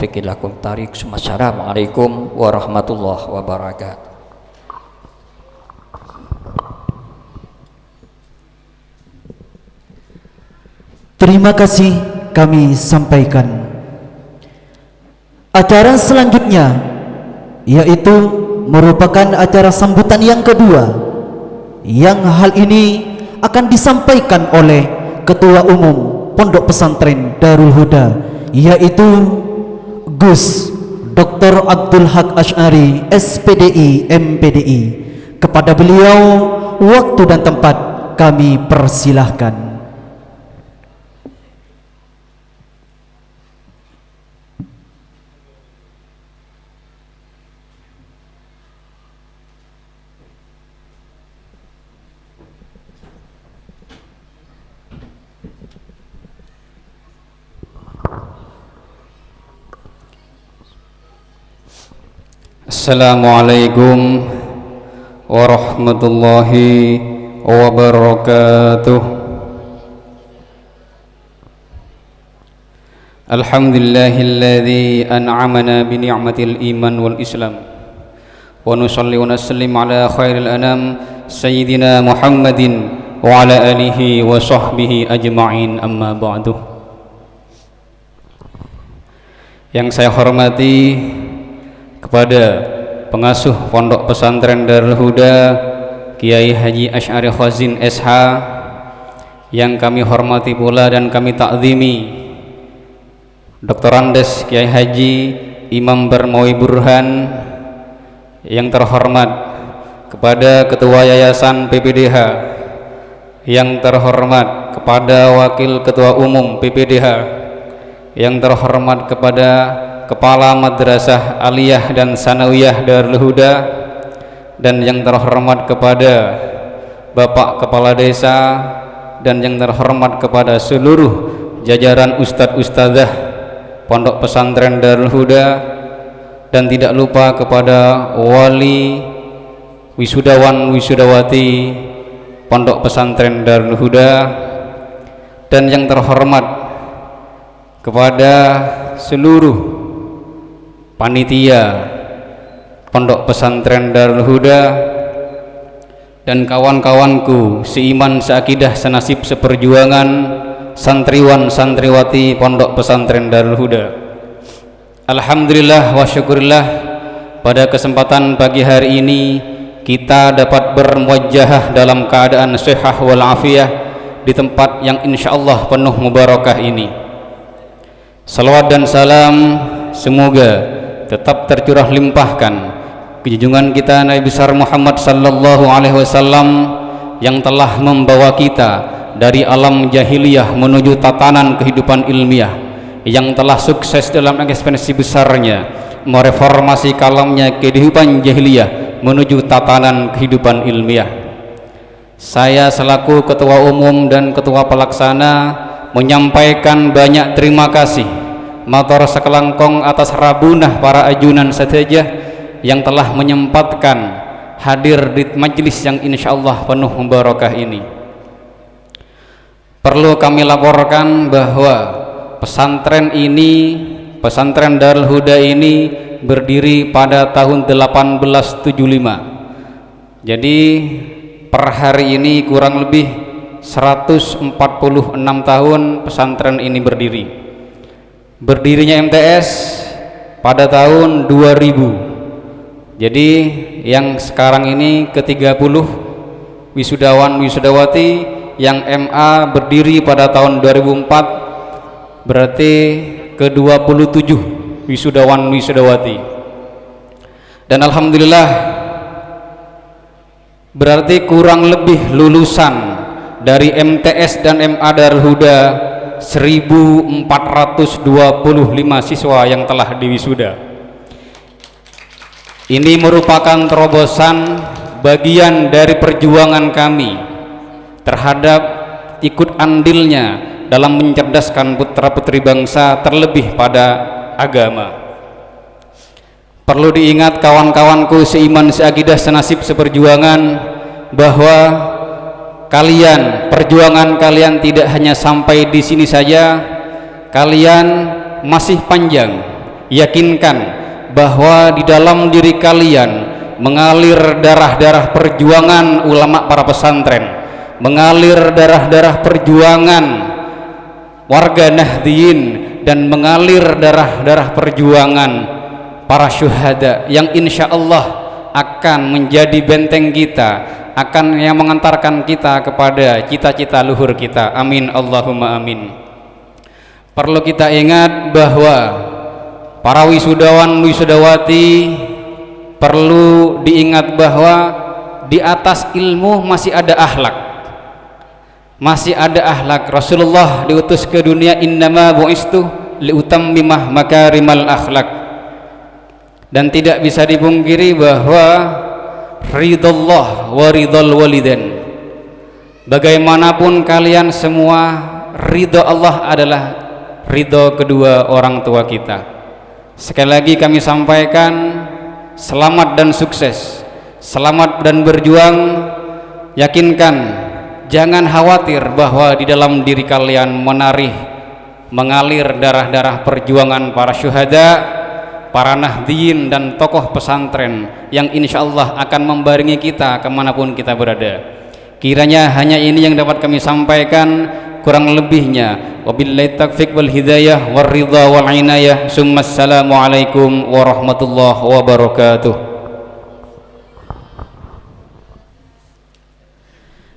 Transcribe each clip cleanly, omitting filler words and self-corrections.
Lakum tarik. Assalamualaikum warahmatullahi wabarakatuh. Terima kasih kami sampaikan. Acara selanjutnya yaitu merupakan acara sambutan yang kedua, yang hal ini akan disampaikan oleh Ketua Umum Pondok Pesantren Darul Huda, yaitu Gus Dr. Abdul Haq Asy'ari SPDI MPDI. Kepada beliau waktu dan tempat kami persilahkan. Assalamualaikum warahmatullahi wabarakatuh. Alhamdulillahilladzi an'amana bi ni'matil iman wal islam. Wa nusalli wa nusallim ala khairil anam sayyidina Muhammadin wa ala alihi wa sahbihi ajma'in, amma ba'du. Yang saya hormati kepada pengasuh Pondok Pesantren Darul Huda Kiai Haji Asy'ari Khazin SH, yang kami hormati pula dan kami takzimi Dr. Andes Kiai Haji Imam Barmawi Burhan, yang terhormat kepada Ketua Yayasan PPDH, yang terhormat kepada Wakil Ketua Umum PPDH, yang terhormat kepada Kepala Madrasah Aliyah dan Sanawiyah Darul Huda, dan yang terhormat kepada Bapak Kepala Desa, dan yang terhormat kepada seluruh jajaran Ustadz-Ustadzah Pondok Pesantren Darul Huda, dan tidak lupa kepada wali, wisudawan, wisudawati Pondok Pesantren Darul Huda, dan yang terhormat kepada seluruh panitia Pondok Pesantren Darul Huda dan kawan-kawanku seiman, seakidah, senasib, seperjuangan, santriwan santriwati Pondok Pesantren Darul Huda. Alhamdulillah wa syukurillah, pada kesempatan pagi hari ini kita dapat bermuwajjahah dalam keadaan sehat wal afiyah di tempat yang insyaallah penuh mubarakah ini. Salawat dan salam semoga tetap tercurah limpahkan ke junjungan kita Nabi besar Muhammad sallallahu alaihi wasallam, yang telah membawa kita dari alam jahiliyah menuju tatanan kehidupan ilmiah, yang telah sukses dalam ekspansi besarnya mereformasi kalamnya kehidupan jahiliyah menuju tatanan kehidupan ilmiah. Saya selaku Ketua Umum dan Ketua Pelaksana menyampaikan banyak terima kasih matur sekelangkong atas rabunah para ajunan saja yang telah menyempatkan hadir di majelis yang insyaallah penuh mubarakah ini. Perlu kami laporkan bahwa pesantren ini, Pesantren Darul Huda ini berdiri pada tahun 1875. Jadi per hari ini kurang lebih 146 tahun pesantren ini berdiri. Berdirinya MTS pada tahun 2000. Jadi yang sekarang ini ke-30 wisudawan wisudawati, yang MA berdiri pada tahun 2004, berarti ke-27 wisudawan wisudawati. Dan alhamdulillah berarti kurang lebih lulusan dari MTS dan MA Darul Huda 1425 siswa yang telah diwisuda. Ini merupakan terobosan bagian dari perjuangan kami terhadap ikut andilnya dalam mencerdaskan putra-putri bangsa, terlebih pada agama. Perlu diingat kawan-kawanku seiman, seakidah, senasib, seperjuangan, bahwa kalian, perjuangan kalian tidak hanya sampai di sini saja, kalian masih panjang, yakinkan bahwa di dalam diri kalian mengalir darah-darah perjuangan ulama para pesantren, mengalir darah-darah perjuangan warga Nahdliyin, dan mengalir darah-darah perjuangan para syuhada yang insya Allah akan menjadi benteng kita, akan yang mengantarkan kita kepada cita-cita luhur kita. Amin Allahumma amin. Perlu kita ingat bahwa para wisudawan wisudawati perlu diingat bahwa di atas ilmu masih ada akhlak, masih ada akhlak. Rasulullah diutus ke dunia, innama bu'istu liutammimah makarimal akhlak. Dan tidak bisa dipungkiri bahwa ridallah wa ridal walidain, bagaimanapun kalian semua, ridho Allah adalah ridho kedua orang tua kita. Sekali lagi kami sampaikan, selamat dan sukses, selamat dan berjuang. Yakinkan, jangan khawatir bahwa di dalam diri kalian mengalir darah-darah perjuangan para syuhada, para Nahdliyin, dan tokoh pesantren yang insya Allah akan membarengi kita kemanapun kita berada. Kiranya hanya ini yang dapat kami sampaikan, kurang lebihnya wabillahi taufiq wal hidayah war ridha wal inayah. Assalamu alaikum warahmatullahi wabarakatuh.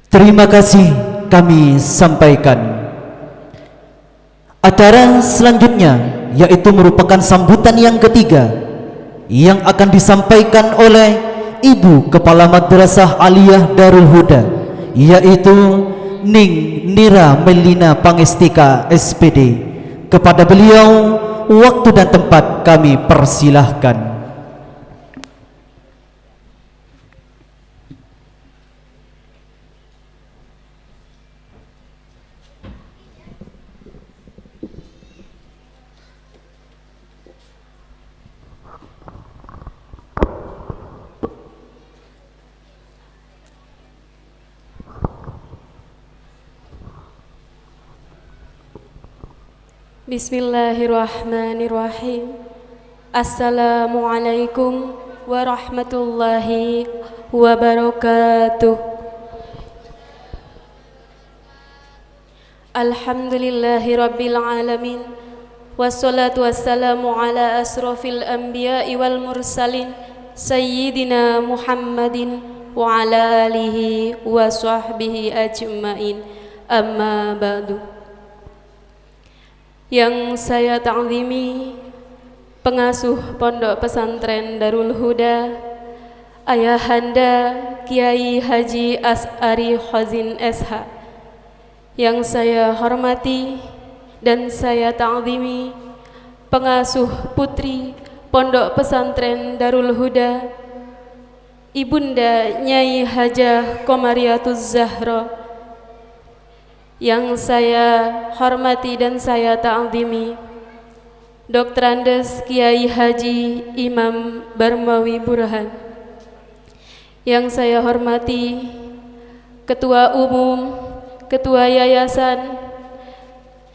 Terima kasih kami sampaikan. Acara selanjutnya yaitu merupakan sambutan yang ketiga yang akan disampaikan oleh Ibu Kepala Madrasah Aliyah Darul Huda, yaitu Ning Nira Melina Pangestika SPD. Kepada beliau waktu dan tempat kami persilahkan. Bismillahirrahmanirrahim. Assalamualaikum warahmatullahi wabarakatuh. Alhamdulillahi rabbil alamin, wassalatu wassalamu ala asrafil anbiya'i wal mursalin, sayyidina Muhammadin wa ala alihi wa sahbihi ajma'in. Amma ba'du. Yang saya ta'zimi pengasuh Pondok Pesantren Darul Huda, Ayahanda Kiai Haji As'ari Khazin SH. Yang saya hormati dan saya ta'zimi pengasuh putri Pondok Pesantren Darul Huda, Ibunda Nyai Hajah Komariatuz Zahra. Yang saya hormati dan saya ta'zimi Dr. Andes Kiai Haji Imam Barmawi Burhan. Yang saya hormati Ketua Umum, Ketua Yayasan,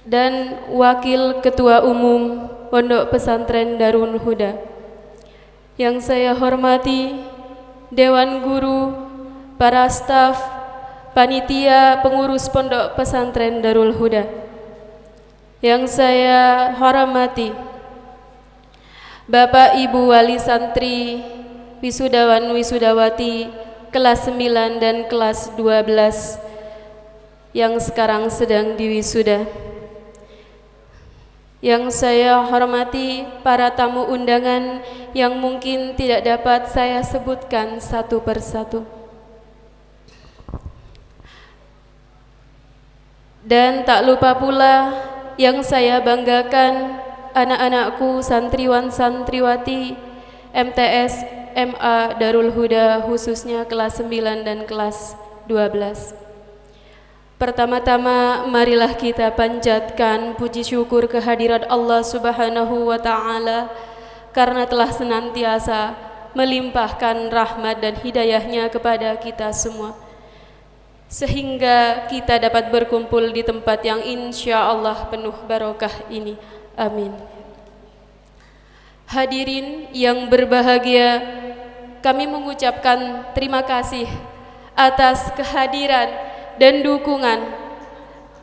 dan Wakil Ketua Umum Pondok Pesantren Darul Huda. Yang saya hormati Dewan Guru, para staf, panitia, pengurus Pondok Pesantren Darul Huda. Yang saya hormati Bapak Ibu Wali Santri, wisudawan wisudawati kelas 9 dan kelas 12 yang sekarang sedang diwisuda. Yang saya hormati para tamu undangan yang mungkin tidak dapat saya sebutkan satu persatu. Dan tak lupa pula yang saya banggakan, anak-anakku santriwan santriwati MTS MA Darul Huda, khususnya kelas 9 dan kelas 12. Pertama-tama marilah kita panjatkan puji syukur kehadirat Allah Subhanahu wa Ta'ala karena telah senantiasa melimpahkan rahmat dan hidayahnya kepada kita semua, sehingga kita dapat berkumpul di tempat yang insya Allah penuh barokah ini. Amin. Hadirin yang berbahagia, kami mengucapkan terima kasih atas kehadiran dan dukungan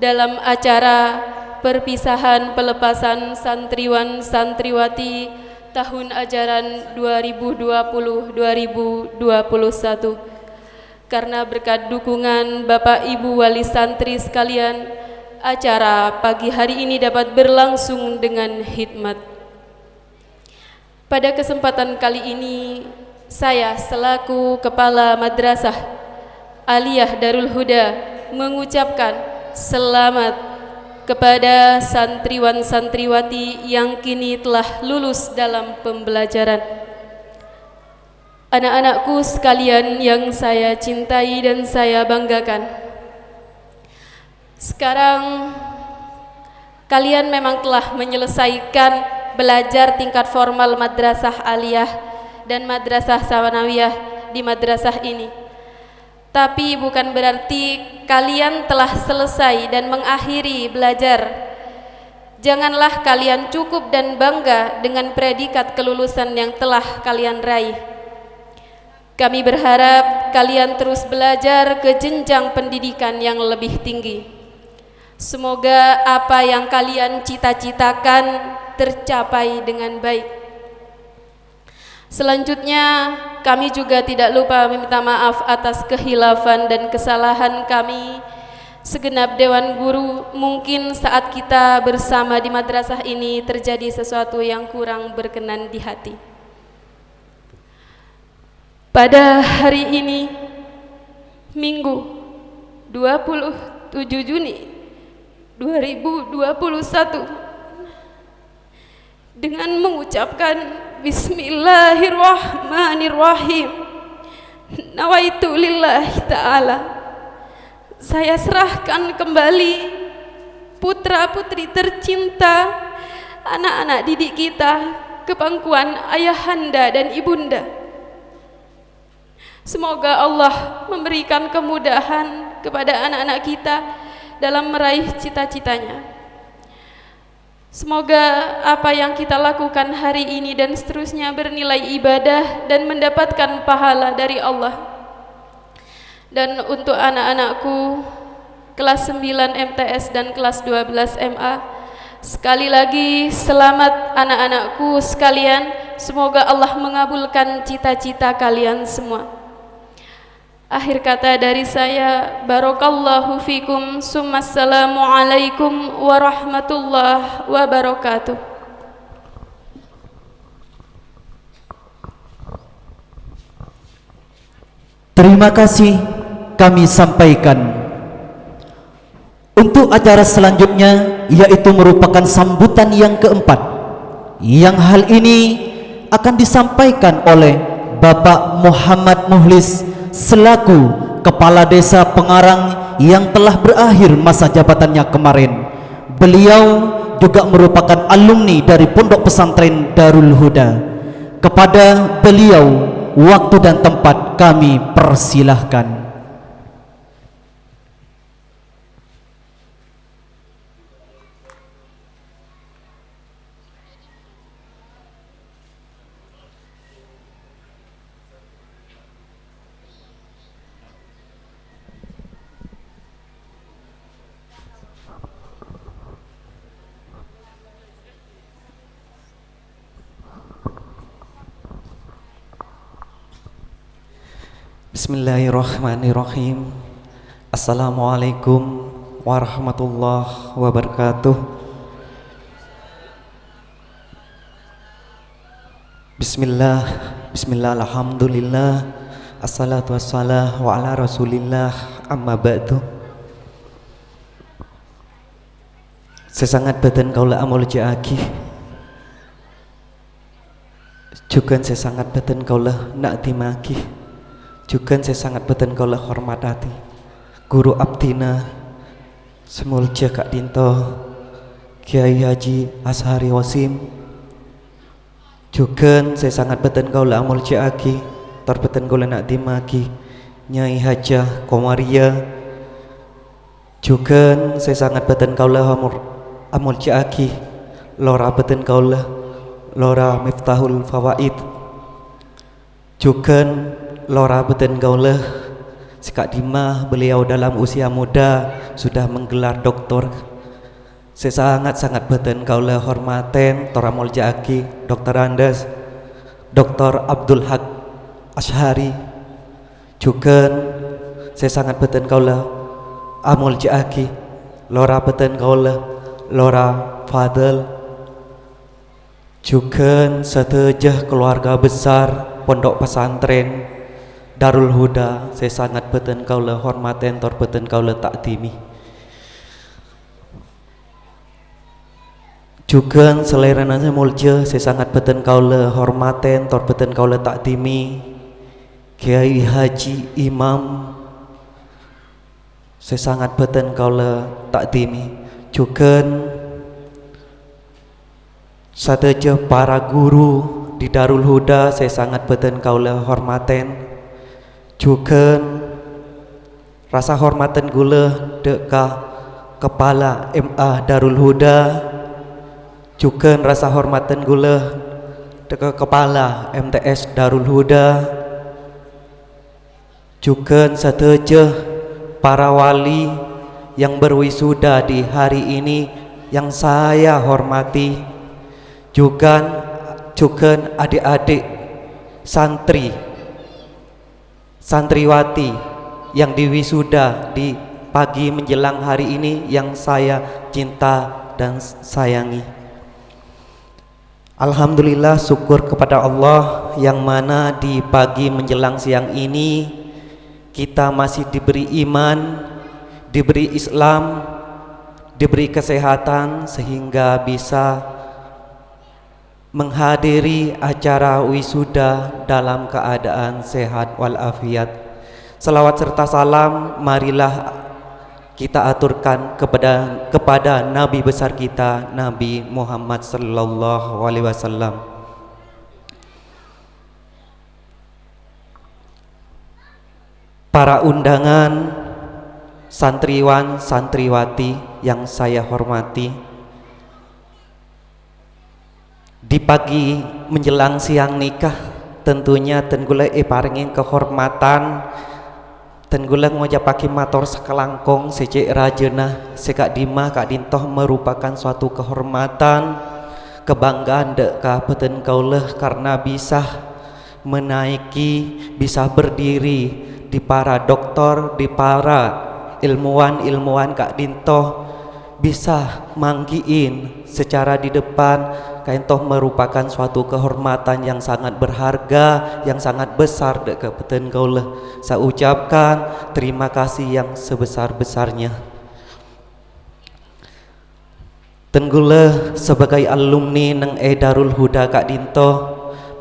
dalam acara perpisahan pelepasan santriwan santriwati tahun ajaran 2020-2021. Karena berkat dukungan Bapak Ibu Wali Santri sekalian, acara pagi hari ini dapat berlangsung dengan hikmat. Pada kesempatan kali ini, saya selaku Kepala Madrasah Aliyah Darul Huda mengucapkan selamat kepada santriwan-santriwati yang kini telah lulus dalam pembelajaran. Anak-anakku sekalian yang saya cintai dan saya banggakan, sekarang kalian memang telah menyelesaikan belajar tingkat formal madrasah aliyah dan madrasah sanawiyah di madrasah ini. Tapi bukan berarti kalian telah selesai dan mengakhiri belajar. Janganlah kalian cukup dan bangga dengan predikat kelulusan yang telah kalian raih. Kami berharap kalian terus belajar ke jenjang pendidikan yang lebih tinggi. Semoga apa yang kalian cita-citakan tercapai dengan baik. Selanjutnya, kami juga tidak lupa meminta maaf atas kehilafan dan kesalahan kami segenap dewan guru. Mungkin saat kita bersama di madrasah ini terjadi sesuatu yang kurang berkenan di hati. Pada hari ini, Minggu 27 Juni 2021, dengan mengucapkan Bismillahirrahmanirrahim, nawaitu lillahi ta'ala, saya serahkan kembali putra-putri tercinta, anak-anak didik kita ke pangkuan ayahanda dan ibunda. Semoga Allah memberikan kemudahan kepada anak-anak kita dalam meraih cita-citanya. Semoga apa yang kita lakukan hari ini dan seterusnya bernilai ibadah dan mendapatkan pahala dari Allah. Dan untuk anak-anakku kelas 9 MTS dan kelas 12 MA, sekali lagi selamat anak-anakku sekalian. Semoga Allah mengabulkan cita-cita kalian semua. Akhir kata dari saya, barakallahu fikum, summassalamualaikum warahmatullahi wabarakatuh. Terima kasih kami sampaikan. Untuk acara selanjutnya, yaitu merupakan sambutan yang keempat, yang hal ini akan disampaikan oleh Bapak Muhammad Muhlis selaku Kepala Desa Pengarang yang telah berakhir masa jabatannya kemarin. Beliau juga merupakan alumni dari Pondok Pesantren Darul Huda. Kepada beliau, waktu dan tempat kami persilahkan. Bismillahirrahmanirrahim. Assalamualaikum warahmatullahi wabarakatuh. Bismillah, alhamdulillah, assalatu wassalamu ala rasulillah, amma ba'du. Sesangat badan kaula amul jaaki, juga sesangat badan kaula nak dimaki, juga sesangat badan kaula hormatati guru abdina semulja Kak Dinto Kiai Haji Ashari Wasim, juga sesangat badan kaula amul jaaki tor badan kaula nak dimaki Nyai Hajah Komaria, juga sesangat badan kaula amul jaaki lora badan kaula lora Miftahul Fawaid. Juga lora beten gauleh sikak dimah beliau dalam usia muda sudah menggelar doktor. Saya sangat beten gauleh hormaten Toramol Jaki Dr. Andes, Dr. Abdul Haq Ashari. Juga saya sangat beten gauleh Amol Jaki, lora beten gauleh lora Fadel. Juga setejah keluarga besar Pondok Pesantren Darul Huda, saya sangat beten kaula hormaten tor beten kaula takdimi. Juga selain saya mulja, saya sangat beten kaula hormaten tor beten kaula takdimi Kiai Haji Imam, saya sangat beten kaula takdimi. Juga sateja para guru di Darul Huda, saya sangat beten kaula hormaten. Juga rasa hormaten gula deka kepala MA Darul Huda. Juga rasa hormaten gula deka kepala MTS Darul Huda. Juga sateja para wali yang berwisuda di hari ini yang saya hormati. Juga adik-adik santriwati yang diwisuda di pagi menjelang hari ini yang saya cinta dan sayangi. Alhamdulillah, syukur kepada Allah yang mana di pagi menjelang siang ini kita masih diberi iman, diberi Islam, diberi kesehatan sehingga bisa menghadiri acara wisuda dalam keadaan sehat walafiat. Selawat serta salam marilah kita aturkan kepada Nabi besar kita, Nabi Muhammad sallallahu alaihi wasallam. Para undangan, santriwan, santriwati yang saya hormati, di pagi menjelang siang nikah tentunya tenggula paringin kehormatan, tenggula ngojapaki mator sekelangkong sejak rajena sekak dima kak dintoh merupakan suatu kehormatan, kebanggaan deka peten kauleh karena bisa menaiki, bisa berdiri di para doktor, di para ilmuwan kak dintoh bisa manggiin secara di depan. Kain toh merupakan suatu kehormatan yang sangat berharga, yang sangat besar dek peten kauleh. Saya ucapkan terima kasih yang sebesar-besarnya. Tenggule sebagai alumni neng Darul Huda Kak Dinto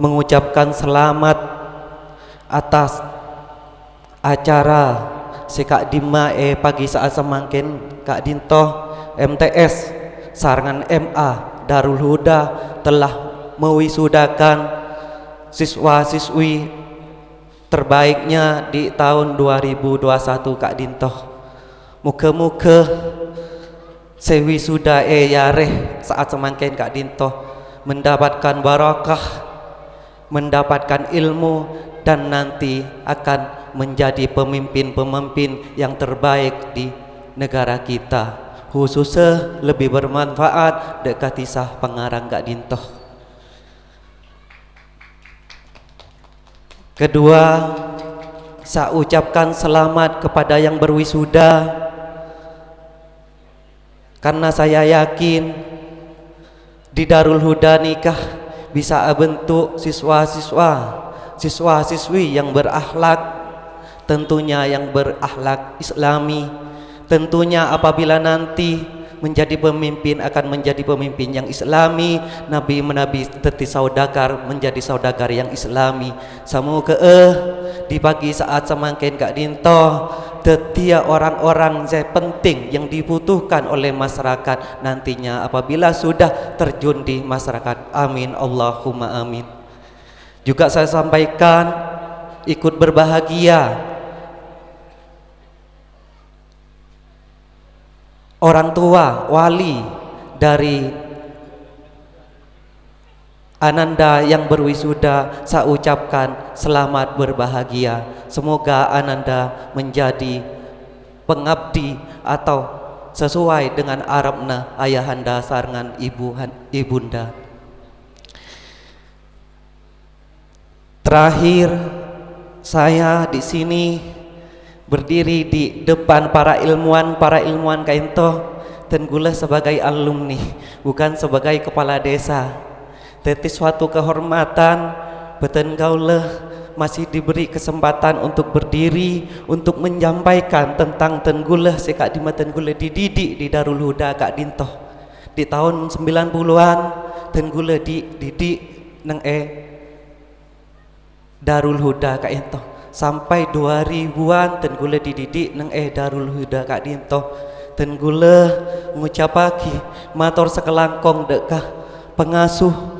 mengucapkan selamat atas acara sekak dima pagi saat semangkin Kak Dinto MTS sarangan MA Darul Huda telah mewisudakan siswa-siswi terbaiknya di tahun 2021 Kak Dintoh. Muka-muka sewisuda yareh saat semangkin Kak Dintoh mendapatkan barakah, mendapatkan ilmu dan nanti akan menjadi pemimpin-pemimpin yang terbaik di negara kita. Khususnya lebih bermanfaat dekat kisah pengarang Kak Dintoh. Kedua, saya ucapkan selamat kepada yang berwisuda karena saya yakin di Darul Huda nikah bisa bentuk siswa-siswi yang berakhlak, tentunya yang berakhlak Islami. Tentunya apabila nanti menjadi pemimpin akan menjadi pemimpin yang Islami, nabi teti saudagar menjadi saudagar yang Islami. Semoga di pagi saat semangkin Kak Dinto tetia orang-orang yang penting yang dibutuhkan oleh masyarakat nantinya apabila sudah terjun di masyarakat. Amin Allahumma amin. Juga saya sampaikan ikut berbahagia orang tua wali dari Ananda yang berwisuda, saya ucapkan selamat berbahagia. Semoga Ananda menjadi pengabdi atau sesuai dengan arabna ayahanda sarangan ibunda. Terakhir, saya di sini berdiri di depan para ilmuwan kainto dan gula sebagai alumni, bukan sebagai kepala desa. Tetapi suatu kehormatan beten gauleh masih diberi kesempatan untuk berdiri untuk menyampaikan tentang tengguleh sekak di tengguleh dididik di Darul Huda Kak Dintoh di tahun 90-an. Tengguleh dididik nang Darul Huda Kak Dintoh sampai 2000-an tengguleh dididik nang Darul Huda Kak Dintoh. Tengguleh ngucapaki matur sekelangkong dekah pengasuh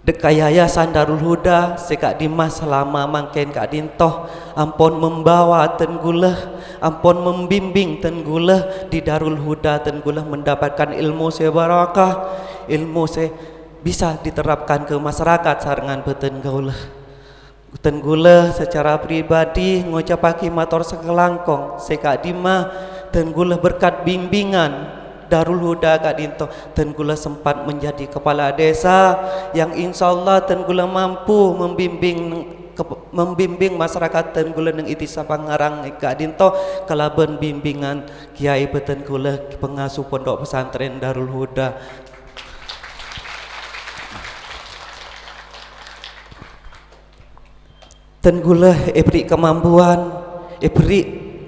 dekat yayasan Darul Huda sekak Dimas selama mangken Kak Dintoh ampun membawa tengguleh, ampun membimbing tengguleh di Darul Huda. Tengguleh mendapatkan ilmu sebarakah, ilmu bisa diterapkan ke masyarakat sarangan beten gauleh. Tengguleh secara pribadi ngucapaki matur sekelangkong sekak Dima. Tengguleh berkat bimbingan Darul Huda Kak Dintoh, tengguleh sempat menjadi kepala desa yang insyaallah tengguleh mampu membimbing masyarakat tengguleh nang Itisa Pangarang Kak Dintoh kalaban bimbingan kiai petengkuleh pengasuh pondok pesantren Darul Huda. Tengguleh beri kemampuan, beri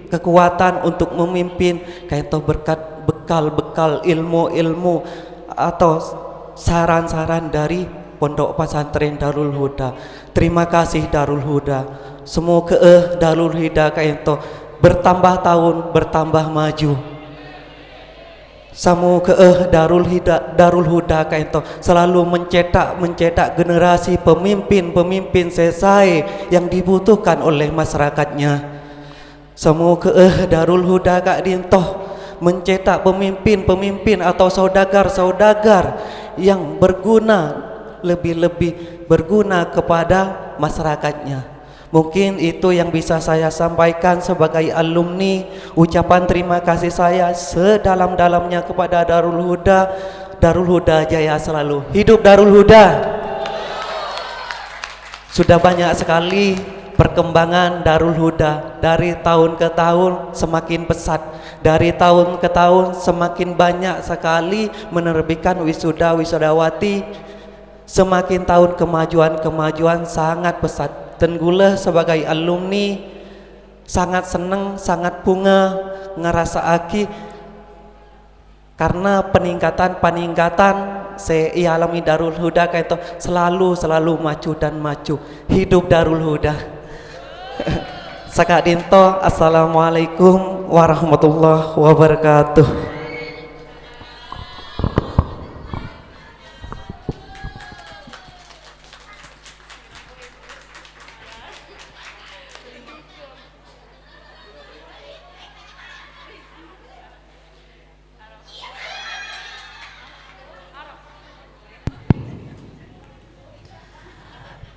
kekuatan untuk memimpin kaito berkat bekal ilmu atau saran-saran dari pondok pesantren Darul Huda. Terima kasih Darul Huda. Semoga Darul Huda kaito bertambah tahun bertambah maju. Semoga Darul Huda kaito selalu mencetak generasi pemimpin sesai yang dibutuhkan oleh masyarakatnya. Semoga Darul Huda Kak Dintoh mencetak pemimpin atau saudagar yang berguna, lebih berguna kepada masyarakatnya. Mungkin itu yang bisa saya sampaikan sebagai alumni. Ucapan terima kasih saya sedalam-dalamnya kepada Darul Huda. Darul Huda jaya selalu. Hidup Darul Huda. Sudah banyak sekali perkembangan Darul Huda, dari tahun ke tahun semakin pesat, dari tahun ke tahun semakin banyak sekali menerbitkan wisudawati, semakin tahun kemajuan sangat pesat. Tengguleh sebagai alumni sangat senang, sangat bunga ngerasa aki karena peningkatan saya alami Darul Huda kayak itu selalu maju dan maju. Hidup Darul Huda. Sakak Dintoh, assalamualaikum warahmatullahi wabarakatuh.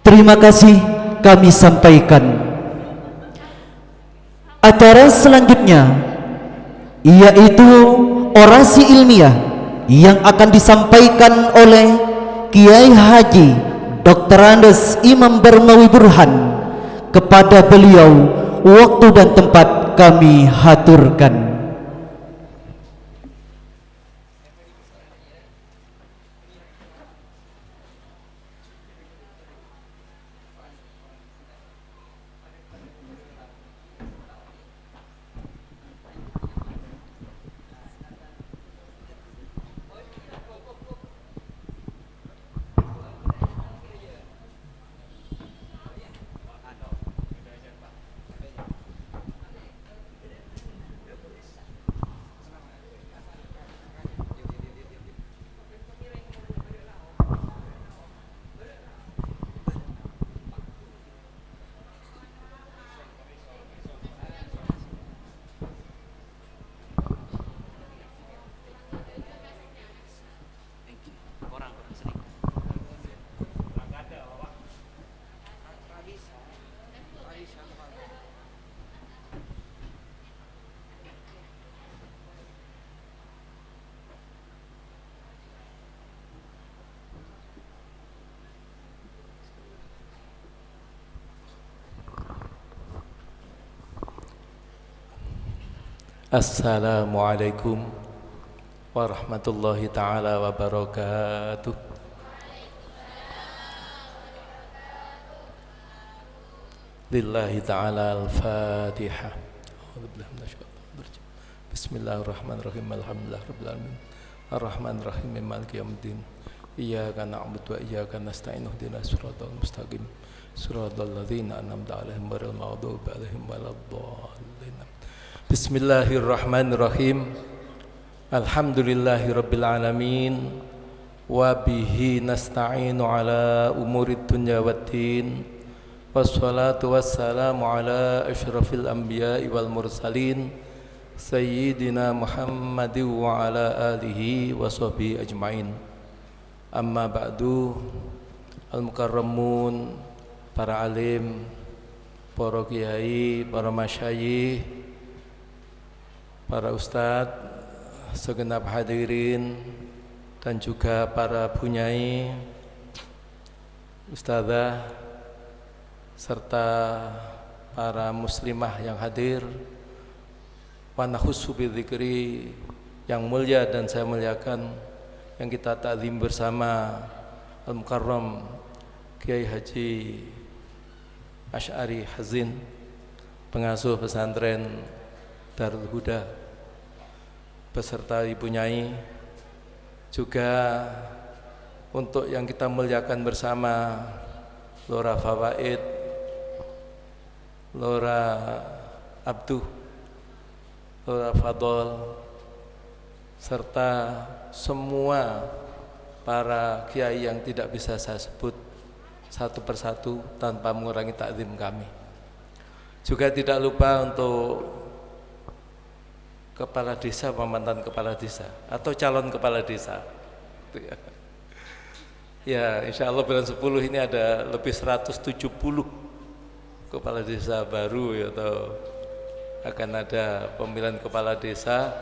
Terima kasih kami sampaikan. Acara selanjutnya yaitu orasi ilmiah yang akan disampaikan oleh Kiai Haji Dr. Andes Imam Barmawi Burhan. Kepada beliau waktu dan tempat kami haturkan. Assalamualaikum warahmatullahi taala wabarakatuh. Lillahi ta'ala al-Fatihah. Bismillahirrahmanirrahim. Alhamdulillah rabbil alamin. Ar-Rahmanir-Rahim. Maliki yaumiddin. Iyyaka na'budu wa iyyaka nasta'in. Ihdinas siratal mustaqim. Siratal ladzina an'amta 'alaihim ghairil maghdubi 'alaihim waladdallin. Bismillahirrahmanirrahim. Alhamdulillahi rabbil alamin. Wa bihi nasta'inu ala umurid dunya waddin. Wassalatu wassalamu ala asyrafil anbiya'i wal mursalin Sayyidina Muhammadin wa ala alihi wa sahbihi ajma'in. Amma ba'du. Al-mukarramun, para alim, para kiai, para masyayikh, para ustadz, segenap hadirin, dan juga para bunyai, ustadzah, serta para muslimah yang hadir. Wa nakhussu bidzikri, yang mulia dan saya muliakan, yang kita ta'zim bersama, Al-Mukarram Kiai Haji Asy'ari Hazin, pengasuh pesantren Darul Huda, beserta Ibu Nyai, juga untuk yang kita muliakan bersama Lora Fawaid, Lora Abduh, Lora Fadol, serta semua para kiai yang tidak bisa saya sebut satu persatu tanpa mengurangi takzim kami. Juga tidak lupa untuk kepala desa, mantan kepala desa atau calon kepala desa. Ya, insya Allah bulan 10 ini ada lebih 170 kepala desa baru, atau akan ada pemilihan kepala desa,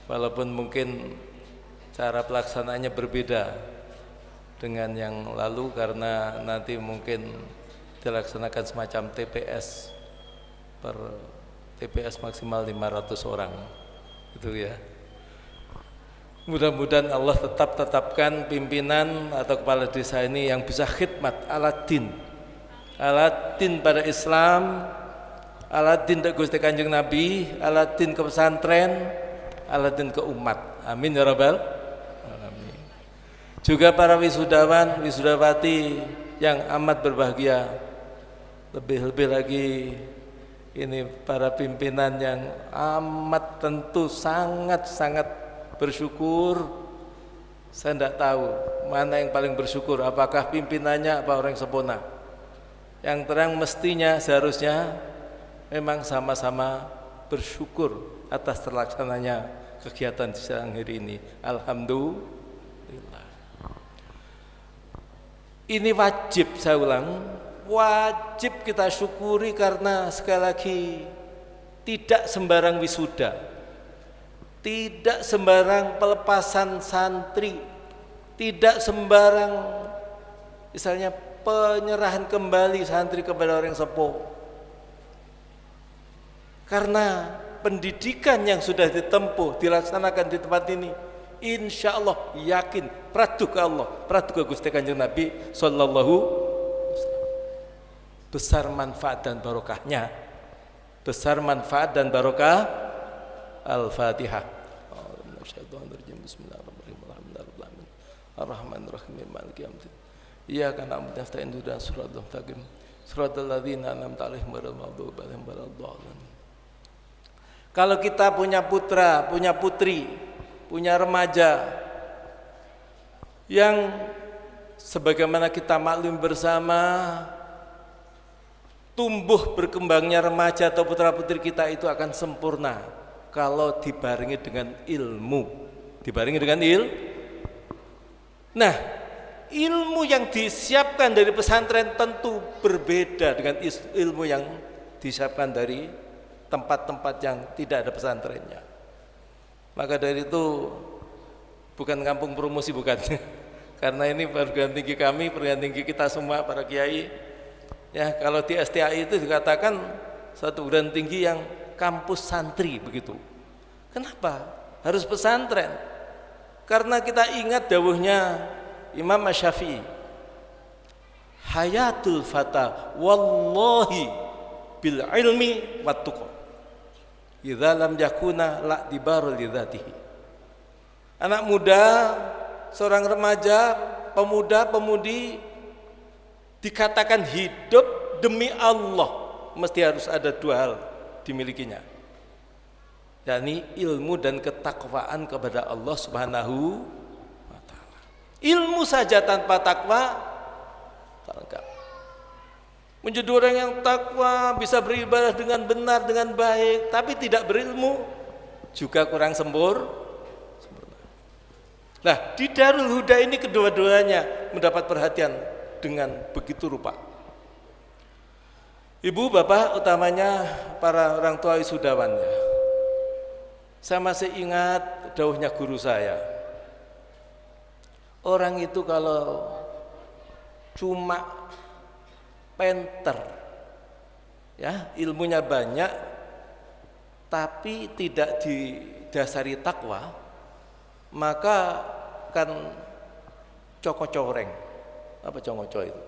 walaupun mungkin cara pelaksanaannya berbeda dengan yang lalu karena nanti mungkin dilaksanakan semacam TPS, per TPS maksimal 500 orang itu ya. Mudah-mudahan Allah tetapkan pimpinan atau kepala desa ini yang bisa khidmat Aladdin pada Islam, Aladdin ke Gusti Kanjeng Nabi, Aladdin ke pesantren, Aladdin ke umat. Amin ya rabbal alamin. Juga para wisudawan, wisudawati yang amat berbahagia. Lebih-lebih lagi ini para pimpinan yang amat tentu sangat-sangat bersyukur. Saya tidak tahu mana yang paling bersyukur, apakah pimpinannya apa orang sepona. Yang terang mestinya seharusnya memang sama-sama bersyukur atas terlaksananya kegiatan siang hari ini. Alhamdulillah. Ini wajib, saya ulang, wajib kita syukuri karena sekali lagi tidak sembarang wisuda, tidak sembarang pelepasan santri, tidak sembarang misalnya penyerahan kembali santri kepada orang sepuh. Karena pendidikan yang sudah ditempuh, dilaksanakan di tempat ini, insya Allah yakin, praduga Allah, praduga Gusti Kanjeng Nabi Sallallahu besar manfaat dan barokahnya, besar manfaat dan barokah. Al-Fatihah. Bismillahirrahmanirrahim. Ar-Rahmanir-Rahim. Maliki yaumiddin. Iyyaka na'budu wa nasta'in ihdinas siratal mustaqim. Siratal ladzina an'amta 'alaihim ghairil maghdubi 'alaihim waladdallin. Kalau kita punya putra, punya putri, punya remaja yang sebagaimana kita maklum bersama, tumbuh berkembangnya remaja atau putra putri kita itu akan sempurna kalau dibarengi dengan ilmu. Dibarengi dengan Nah, ilmu yang disiapkan dari pesantren tentu berbeda dengan ilmu yang disiapkan dari tempat-tempat yang tidak ada pesantrennya. Maka dari itu bukan kampung promosi, bukan. Karena ini perguruan tinggi kami, perguruan tinggi kita semua para kiai. Ya, kalau di STAI itu dikatakan satu perguruan tinggi yang kampus santri begitu. Kenapa harus pesantren? Karena kita ingat dawuhnya Imam Asy-Syafi'i, hayatul fata wallahi bil ilmi wat tuqa idza lam yakuna la dibarul lidzatihi. Anak muda, seorang remaja, pemuda, pemudi dikatakan hidup demi Allah, mesti harus ada dua hal dimilikinya, yakni ilmu dan ketakwaan kepada Allah Subhanahu wa taala. Ilmu saja tanpa takwa tak lengkap. Menjadi orang yang takwa, bisa beribadah dengan benar, dengan baik, tapi tidak berilmu, juga kurang sempurna. Nah, di Darul Huda ini kedua-duanya mendapat perhatian dengan begitu rupa. Ibu, bapak, utamanya para orang tua wisudawan ya. Saya masih ingat dawuhnya guru saya. Orang itu kalau cuma pinter, ya, ilmunya banyak, tapi tidak didasari takwa, maka kan coko-coreng. Apa coko-co itu?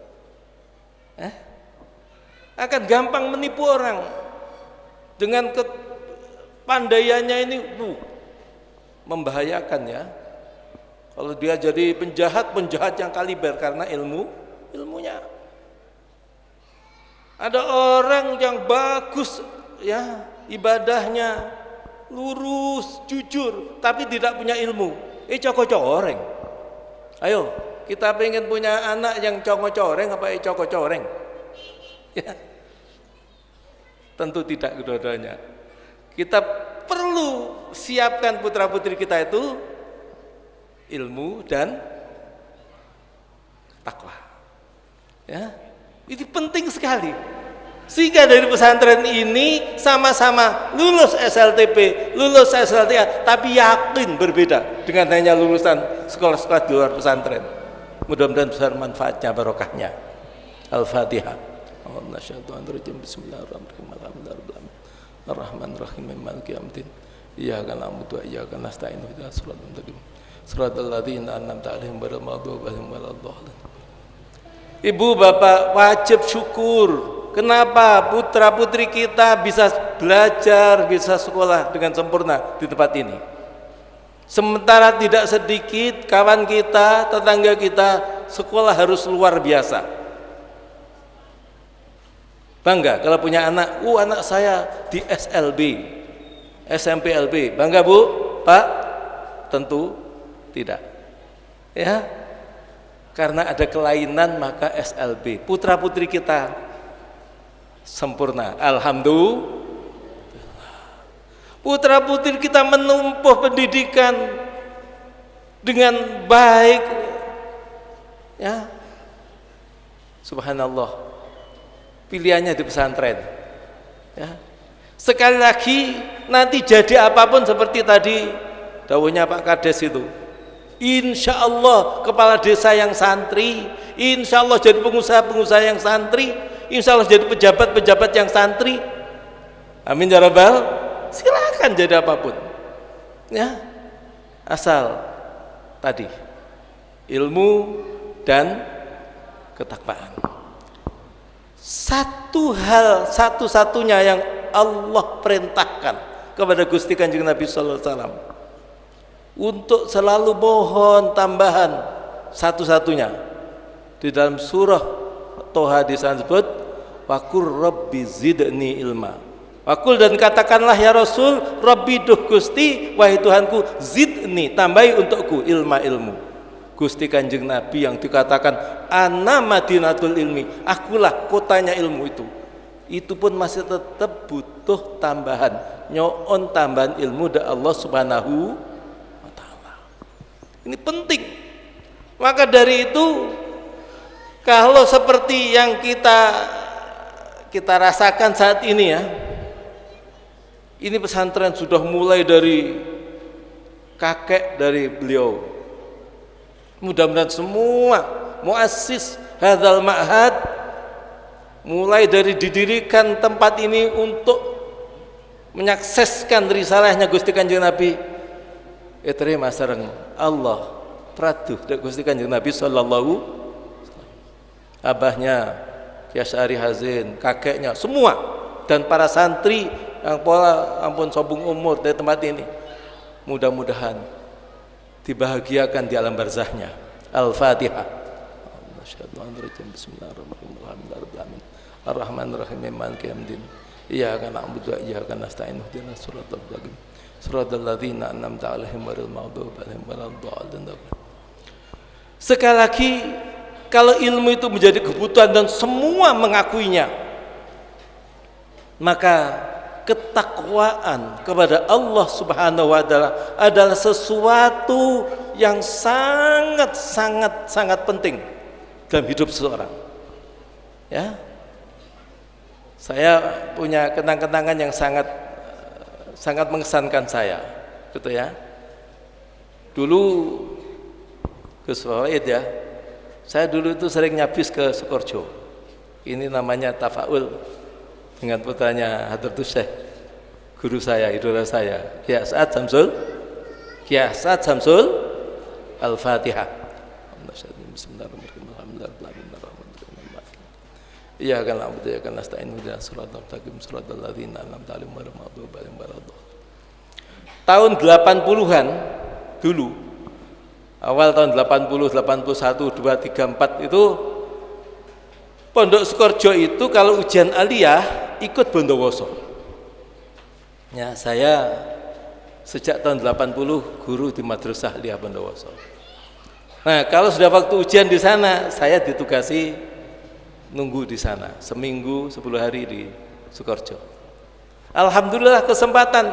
Akan gampang menipu orang dengan kepandaiannya ini, membahayakan ya. Kalau dia jadi penjahat yang kaliber karena ilmunya. Ada orang yang bagus ya, ibadahnya lurus, jujur, tapi tidak punya ilmu. Coko-coreng. Ayo, kita pengen punya anak yang coko-coreng apa coko-coreng? Ya. Tentu tidak kedua-duanya. Kita perlu siapkan putra-putri kita itu ilmu dan takwa. Ya. Itu penting sekali. Sehingga dari pesantren ini sama-sama lulus SLTP, lulus SLTA, tapi yakin berbeda dengan hanya lulusan sekolah-sekolah di luar pesantren. Mudah-mudahan besar manfaatnya, barokahnya. Al-Fatihah. Bismillahirrahmanirrahim. Ar-Rahmanir-Rahim. Maliki yaumiddin. Iyyaka na'budu wa iyyaka nasta'in. Ihdinas siratal mustaqim. Shiratal ladzina an'amta 'alaihim ghairil maghdubi 'alaihim waladdallin. Ibu, bapak wajib syukur. Kenapa putra putri kita bisa belajar, bisa sekolah dengan sempurna di tempat ini. Sementara tidak sedikit kawan kita, tetangga kita sekolah harus luar biasa. Bangga kalau punya anak, anak saya di SLB, SMP LB. Bangga Bu, Pak? Tentu tidak. Ya. Karena ada kelainan maka SLB. Putra putri kita sempurna, alhamdulillah. Putra putri kita menempuh pendidikan dengan baik, ya, subhanallah. Pilihannya di pesantren, ya. Sekali lagi, nanti jadi apapun seperti tadi dawuhnya Pak Kades itu, insya Allah kepala desa yang santri, insya Allah jadi pengusaha-pengusaha yang santri, insya Allah jadi pejabat-pejabat yang santri. Amin ya rabbal. Silakan jadi apapun, ya, asal tadi ilmu dan ketakwaan. Satu hal satu-satunya yang Allah perintahkan kepada Gusti Kanjeng Nabi sallallahu alaihi wasallam untuk selalu mohon tambahan, satu-satunya di dalam surah Toha disebut waqur rabbi zidni ilma. Waqul, dan katakanlah ya Rasul, Rabbi duh Gusti, wahai Tuhanku, zidni, tambahi untukku ilmu. Gusti Kanjeng Nabi yang dikatakan ana madinatul ilmi, akulah kotanya ilmu itu pun masih tetap butuh tambahan, nyoon tambahan ilmu dari Allah Subhanahu wa taala. Ini penting. Maka dari itu, kalau seperti yang kita rasakan saat ini ya, ini pesantren sudah mulai dari kakek dari beliau. Mudah-mudahan semua muassis hadzal ma'had mulai dari didirikan tempat ini untuk menyakseskan risalahnya Gusti Kanjeng Nabi terima sareng Allah pradu dek Gusti Kanjeng Nabi sallallahu abahnya Kiai Syari Hazin, kakeknya semua dan para santri yang pola ampun sobung umur dari tempat ini mudah-mudahan dibahagiakan di alam barzahnya. Al-Fatihah. Bismillahirrahmanirrahim. Ar-Rahmanir-Rahim. Maliki yaumiddin. Iyyaka na'budu wa iyyaka nasta'in. Ihdinas siratal mustaqim. Siratal ladzina an'amta 'alaihim ghairil maghdubi 'alaihim waladdallin. Sekali lagi, kalau ilmu itu menjadi kebutuhan dan semua mengakuinya, maka ketakwaan kepada Allah Subhanahu wa taala adalah sesuatu yang sangat penting dalam hidup seseorang. Ya. Saya punya kenang-kenangan yang sangat mengesankan saya, gitu ya. Dulu Gus Fawaid ya, saya dulu itu sering nyabis ke Sukorejo. Ini namanya tafaul dengan putranya Hadratus Syekh, guru saya, idola saya, Kiai As'ad Samsul Al-Fatihah. Iyyaka na'budu wa iyyaka nasta'in. Ihdinas siratal mustaqim. Siratal ladzina an'amta 'alaihim ghairil maghdubi 'alaihim waladdallin. Tahun 80-an dulu, awal tahun 80, 81, 2, 3, 4 itu Pondok Sukorejo itu kalau ujian aliyah ikut Bondowoso. Ya, saya sejak tahun 80 guru di Madrasah Aliyah Bondowoso. Nah, kalau sudah waktu ujian di sana, saya ditugasi nunggu di sana seminggu 10 hari di Sukorejo. Alhamdulillah kesempatan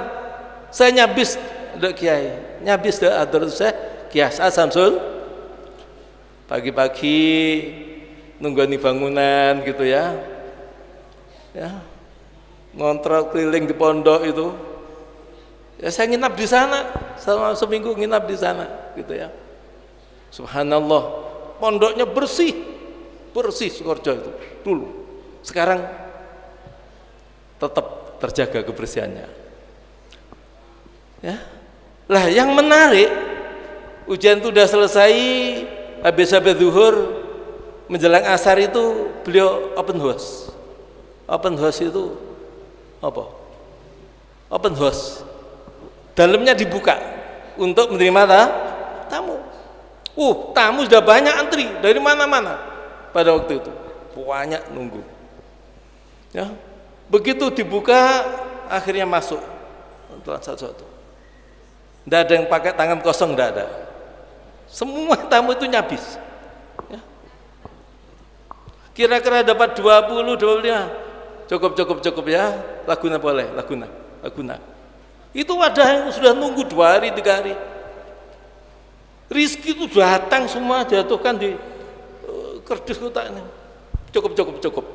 saya nyabis Dok Kiai, nyabis Dok Hadratus Syekh Kiai As'ad Samsul. Pagi-pagi nunggani bangunan gitu ya. Ya. Ngontrol keliling di pondok itu. Ya saya nginap di sana, selama seminggu nginap di sana gitu ya. Subhanallah, pondoknya bersih Sukorejo itu dulu. Sekarang tetap terjaga kebersihannya. Ya. Lah yang menarik, ujian itu sudah selesai, habis zuhur menjelang asar itu beliau open house. Open house itu apa? Open house. Dalamnya dibuka untuk menerima tamu. Tamu sudah banyak antri dari mana-mana. Pada waktu itu banyak nunggu. Ya, begitu dibuka akhirnya masuk satu-satu. Tidak ada yang pakai tangan kosong, tidak ada. Semua tamu itu nyabis. Ya. Kira-kira dapat 20, 25. Cukup ya. Laguna boleh, Laguna. Itu wadah yang sudah nunggu 2 hari, 3 hari. Rizki itu datang semua jatuhkan di kerdus kotak ini. Cukup.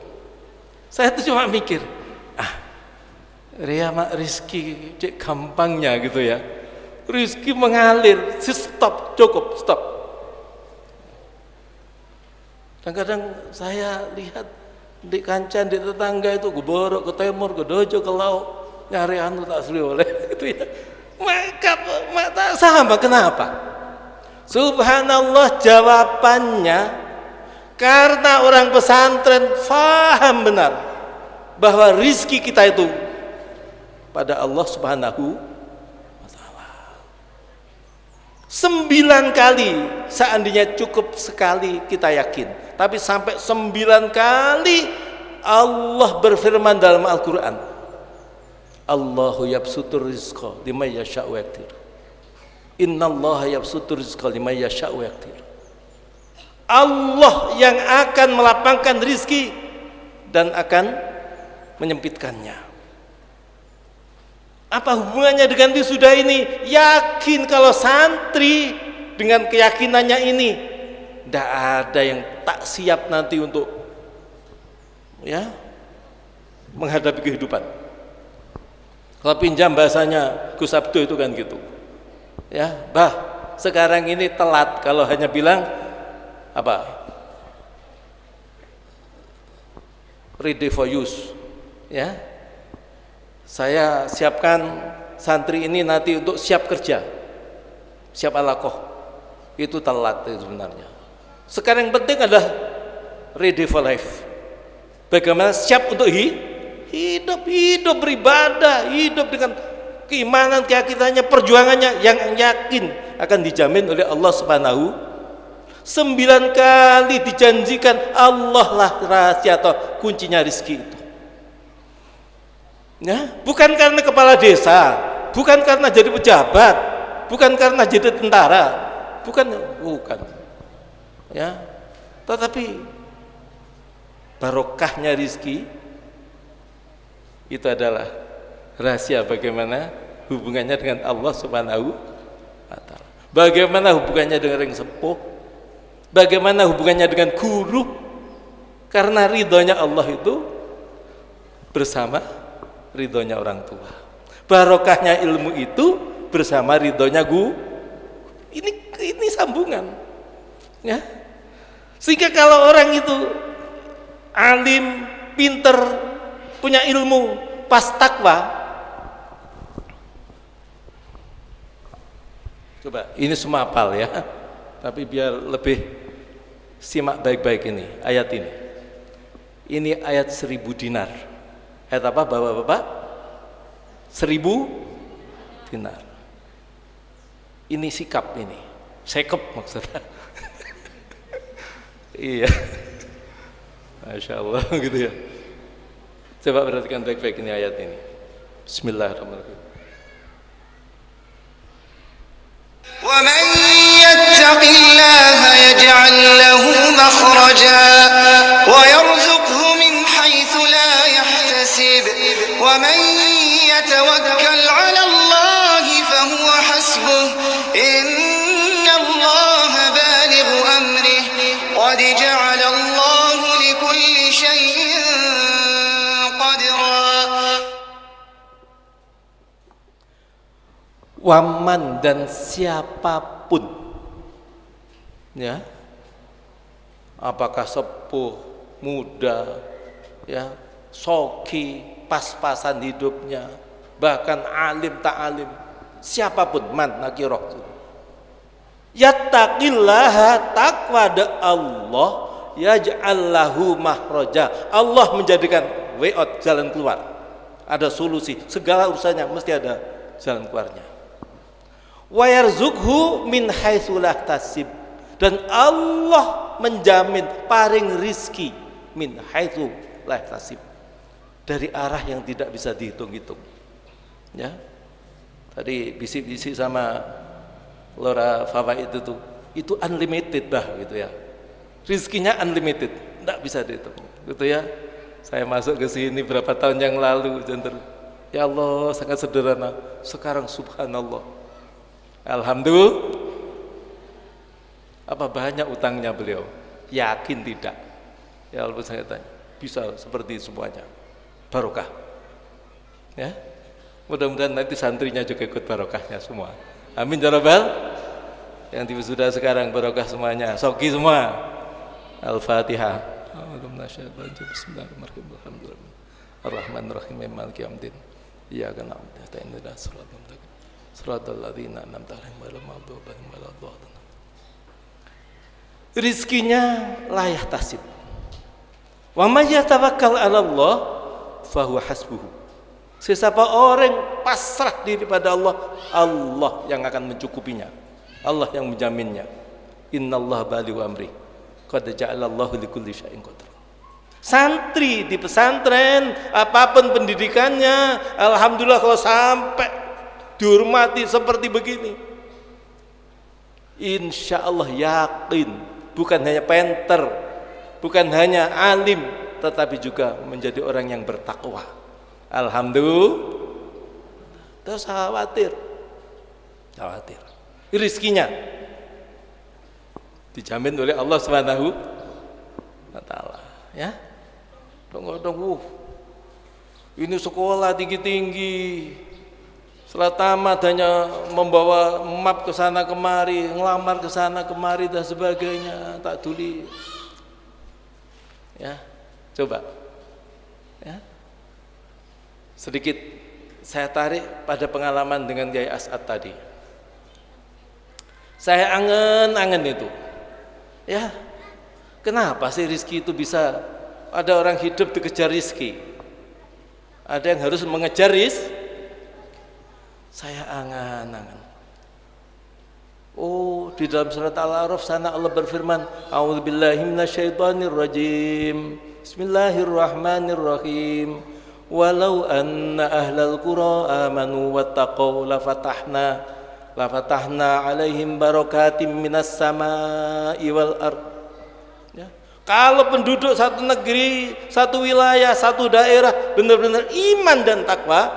Saya tuh cuma mikir, mak rizki cek gampangnya gitu ya. Rizki mengalir, stop. Dan kadang saya lihat di kancan, di tetangga itu Guborok, ke Timur, ke Dojo, ke Lauk, nyari anu tak suli oleh itu ya. Maka tak sama, kenapa? Subhanallah, jawabannya karena orang pesantren faham benar bahwa rizki kita itu pada Allah Subhanahu wa ta'ala. 9 kali seandainya cukup sekali kita yakin, tapi sampai 9 kali Allah berfirman dalam Al-Quran, Allahu yabsutur rizqa liman yasha'u wa yaqdir. Innallaha yabsutur rizqa liman yasha'u wa yaqdir. Allah yang akan melapangkan rizki dan akan menyempitkannya. Apa hubungannya dengan wisuda ini? Yakin kalau santri dengan keyakinannya ini, tidak ada yang tak siap nanti untuk ya menghadapi kehidupan. Kalau pinjam bahasanya Gus Abdo itu kan gitu. Ya, sekarang ini telat kalau hanya bilang apa? Ready for use. Ya. Saya siapkan santri ini nanti untuk siap kerja, siap alaqoh. Itu telat itu sebenarnya. Sekarang yang penting adalah ready for life. Bagaimana siap untuk hidup beribadah, hidup dengan keimanan, keyakinannya, perjuangannya yang yakin akan dijamin oleh Allah Subhanahu. 9 kali dijanjikan Allah lah rahasia atau kuncinya rezeki itu. Ya, bukan karena kepala desa, bukan karena jadi pejabat, bukan karena jadi tentara, bukan. Ya, tetapi barokahnya rezeki itu adalah rahasia bagaimana hubungannya dengan Allah Subhanahu wa taala. Bagaimana hubungannya dengan yang sepuh? Bagaimana hubungannya dengan guru? Karena ridhonya Allah itu bersama ridhonya orang tua. Barokahnya ilmu itu bersama ridhonya guru. Ini sambungan. Ya. Sehingga kalau orang itu alim, pinter, punya ilmu, pas takwa. Coba, ini semua hafal ya. Tapi biar lebih simak baik-baik ini, ayat ini. Ini ayat 1000 dinar. Ayat apa Bapak-bapak? 1000 dinar. Ini sikap ini. Sekep maksudnya. Iya. Masya Allah gitu ya. Coba perhatikan baik-baik ini ayat ini. Bismillahirrahmanirrahim. ومن يتق الله يجعل له مخرجا ويرزقه من حيث لا يحتسب ومن يتوكل على الله فهو حسبه إن الله بالغ أمره قد جعل الله لكل شيء قدرا. Waman dan siapapun, ya, apakah sepuh, muda, ya, soki, pas-pasan hidupnya, bahkan alim tak alim, siapapun, man nakiroh, yattaqillaha, takwa de Allah, yaj'al lahu mahroja, Allah menjadikan way out, jalan keluar, ada solusi, segala urusannya mesti ada jalan keluarnya. Wa yarzuqhu min haitsu la yahtasib, dan Allah menjamin paring rizki min haitsu la yahtasib, dari arah yang tidak bisa dihitung-hitung. Ya. Tadi bisik-bisik sama Lora Fawaid itu unlimited bah gitu ya. Rizkinya unlimited, enggak bisa dihitung. Gitu ya. Saya masuk ke sini berapa tahun yang lalu, ya Allah sangat sederhana. Sekarang subhanallah. Alhamdulillah. Apa banyak utangnya beliau? Yakin tidak? Ya Allah, saya tanya. Bisa seperti semuanya. Barokah. Ya. Mudah-mudahan nanti santrinya juga ikut barokahnya semua. Amin ya rabbal. Yang di wisuda sekarang barokah semuanya. Soki semua. Al-Fatihah. Bismillahirrahmanirrahim. Ar-Rahmanir-Rahim. Maliki yaumiddin. Iyyaka na'budu wa iyyaka nasta'in. Shiratal ladzina an'amta 'alaihim ghairil maghdubi 'alaihim waladdallin. Rizkinya layak tasib. Wa may yatawakkal 'ala Allah fahuwa hasbuhu. Sesiapa orang pasrah diri pada Allah, Allah yang akan mencukupinya. Allah yang menjaminnya. Innallaha balighu amri. Qad ja'alallahu likulli syai'in qadra. Santri di pesantren, apapun pendidikannya, alhamdulillah kalau sampai dihormati seperti begini, insya Allah yakin bukan hanya pinter, bukan hanya alim, tetapi juga menjadi orang yang bertakwa. Alhamdulillah. Terus khawatir, rizkinya dijamin oleh Allah Subhanahu wa taala. Ya, tunggu, ini sekolah tinggi-tinggi. Setelah tamat hanya membawa map ke sana kemari, ngelamar ke sana kemari dan sebagainya, tak tuli. Ya, coba. Ya. Sedikit saya tarik pada pengalaman dengan Kiai As'ad tadi. Saya angen-angen itu. Ya, kenapa sih rizki itu bisa ada orang hidup dikejar rizki? Ada yang harus mengejar rizki. Saya angan-angan. Oh, di dalam surat Al-A'raf sana Allah berfirman, A'udzubillahi minasyaitonirrajim. Bismillahirrahmanirrahim. Walau anna ahlal qura amanu wattaqau lafatahna alaihim barakatim minas samai wal ard. Ya. Kalau penduduk satu negeri, satu wilayah, satu daerah benar-benar iman dan takwa,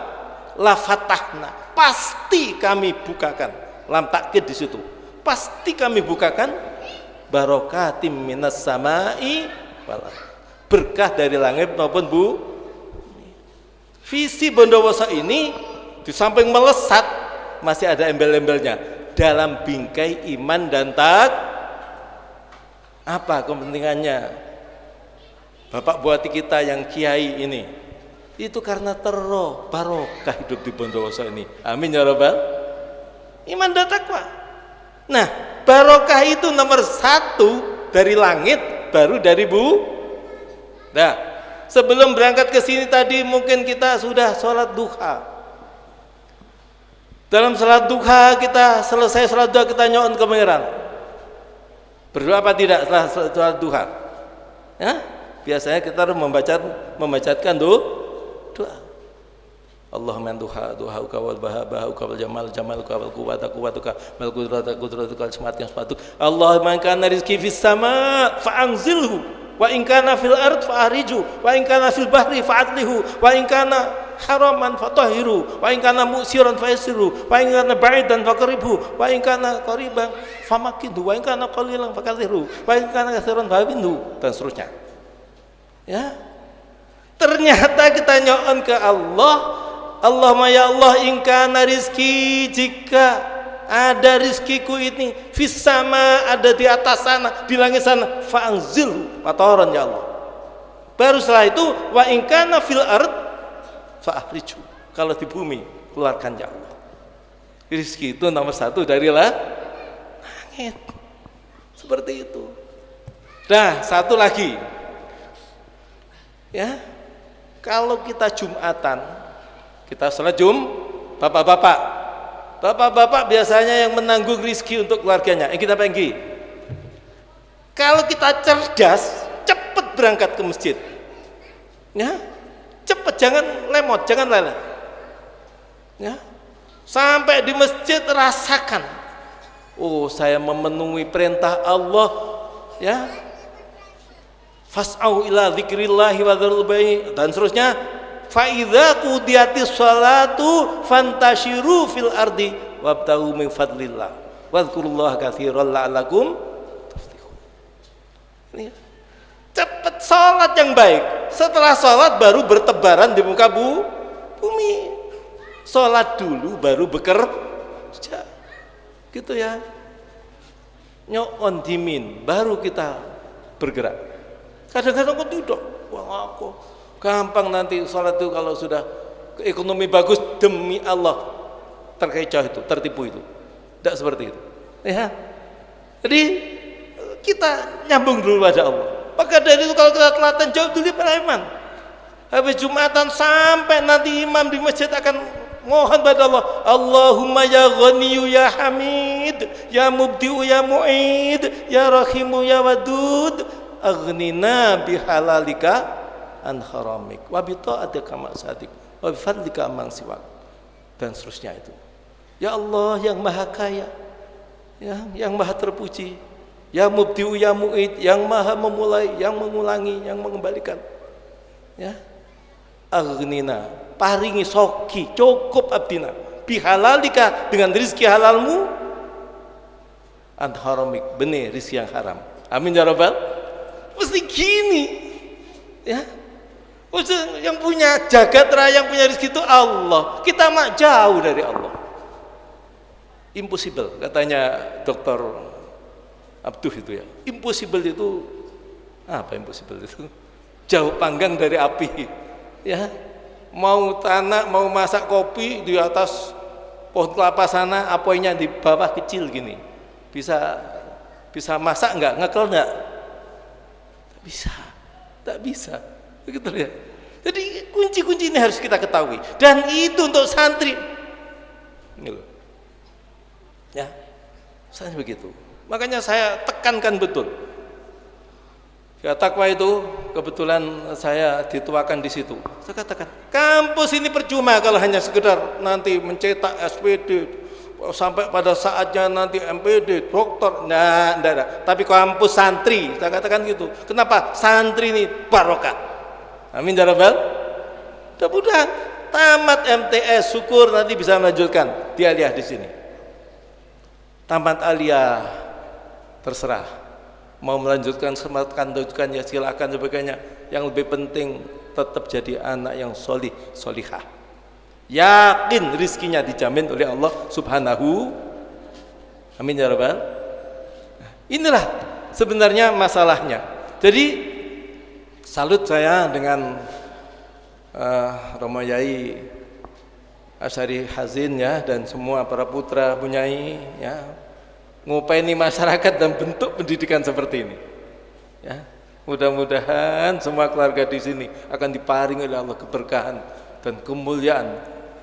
lafatahna, pasti kami bukakan. Lam takkid di situ. Pasti kami bukakan barakatim minas samai wal ard. Berkah dari langit maupun visi Bondowoso ini di samping melesat masih ada embel-embelnya dalam bingkai iman dan apa kepentingannya Bapak buati kita yang kiai ini itu karena barokah hidup di Bondowoso ini. Amin ya rabbal iman dan takwa. Nah, barokah itu nomor 1 dari langit, baru dari Nah, sebelum berangkat ke sini tadi mungkin kita sudah sholat duha. Dalam sholat duha kita selesai sholat duha kita nyoon ke pangeran. Berdoa apa tidak setelah sholat duha? Ya, biasanya kita harus membacatkan doa. Allahumma duhauka wal bahauka wal jamaluka wal quwwatuka wal qudratuka sematu. Allahumma kana rizqi fis sama fa'anzilhu. Wa in kana fil ard fa'ariju wa in kana fil bahri fa'adlihu wa in kana haraman fatahhiru wa in kana musiran fayassiru wa in kana ba'idan faqribhu wa in kana qariban famakidhu wa in kana qalilan fakathiru wa in kana katsiran fa'binhu dan seterusnya. Ya. Ternyata kita nyoon ke Allah, Allahumma ya Allah in kana rizki, jika ada rizkiku ini fis sama, ada di atas sana, di langit sana, fa'anzilhu matoran ya Allah. Baru setelah itu wa in kana fil ard fa'ahriju, kalau di bumi keluarkan ya Allah. Rizki itu nomor 1 dari langit. Seperti itu. Nah, satu lagi. Ya. Kalau kita Jumatan, kita sholat Bapak-bapak biasanya yang menanggung rizki untuk keluarganya. Kita pergi. Kalau kita cerdas, cepat berangkat ke masjid. Ya, cepat, jangan lemot, jangan lelet. Ya, sampai di masjid rasakan. Oh, saya memenuhi perintah Allah. Ya, fas'au ila dzikrillahi wa dzarul bai' dan seterusnya. Fa'idha qudiyatis sholatu fantashiru fil ardi wabtaghu min fadlillah wadhkurullaha katsiran la'allakum tuflihun. Ini cepat sholat yang baik. Setelah sholat baru bertebaran di muka bumi. Sholat dulu baru bekerja. Gitu ya. Nyoon dimin baru kita bergerak. Kadang-kadang kok duduk. Wah, aku gampang nanti sholat itu kalau sudah ekonomi bagus, demi Allah terkecoh itu, tertipu itu. Tidak seperti itu. Ya. Jadi kita nyambung dulu pada Allah. Maka dari itu kalau kita telaten jauh dulu para imam. Habis Jumatan sampai nanti imam di masjid akan mohon pada Allah, Allahumma ya Ghaniyu ya Hamid, ya Mubdi'u ya Mu'id, ya Rahimu ya Wadud, aghnina bihalalika an haramik wa bi ta'atika ma'sadik wa bi fadlika amman siwak dan seterusnya itu. Ya Allah yang maha kaya, ya, yang maha terpuji, ya Mubdi'u ya Mu'id, yang maha memulai, yang mengulangi, yang mengembalikan. Ya, aghnina, paringi soki cukup abdina bihalalika, dengan rizki halalmu, an haramik, benih rizki yang haram. Amin ya rabbal. Mesti gini, ya. Yang punya jagat raya, yang punya rezeki itu Allah. Kita mah jauh dari Allah. Impossible, katanya Dr. Abduh itu ya. Impossible itu apa? Impossible itu jauh panggang dari api. Ya, mau tanah, mau masak kopi di atas pohon kelapa sana, apoynya di bawah kecil gini, bisa masak nggak, ngekel nggak? Tak bisa, begitu ya. Jadi kunci-kunci ini harus kita ketahui, dan itu untuk santri. Ini loh. Ya, saya begitu. Makanya saya tekankan betul. Ya, takwa itu kebetulan saya dituakan di situ. Saya katakan, kampus ini percuma kalau hanya sekedar nanti mencetak SPD sampai pada saatnya nanti MPD, dokter. Nah, enggak. Tapi kampus santri, saya katakan gitu. Kenapa? Santri ini barokah. Amin ya rabbal. Mudah-mudahan tamat MTS, syukur nanti bisa melanjutkan di aliyah di sini. Tamat aliyah terserah, mau melanjutkan ya silakan sebagainya. Yang lebih penting tetap jadi anak yang solih solihah, yakin rizkinya dijamin oleh Allah Subhanahu. Amin ya rabbal. Inilah sebenarnya masalahnya. Jadi salut saya dengan Romo Yai Asyari Hazin ya, dan semua para putra Bunyai ya, ngupeni masyarakat dan bentuk pendidikan seperti ini ya. Mudah-mudahan semua keluarga di sini akan diparingi oleh Allah keberkahan dan kemuliaan,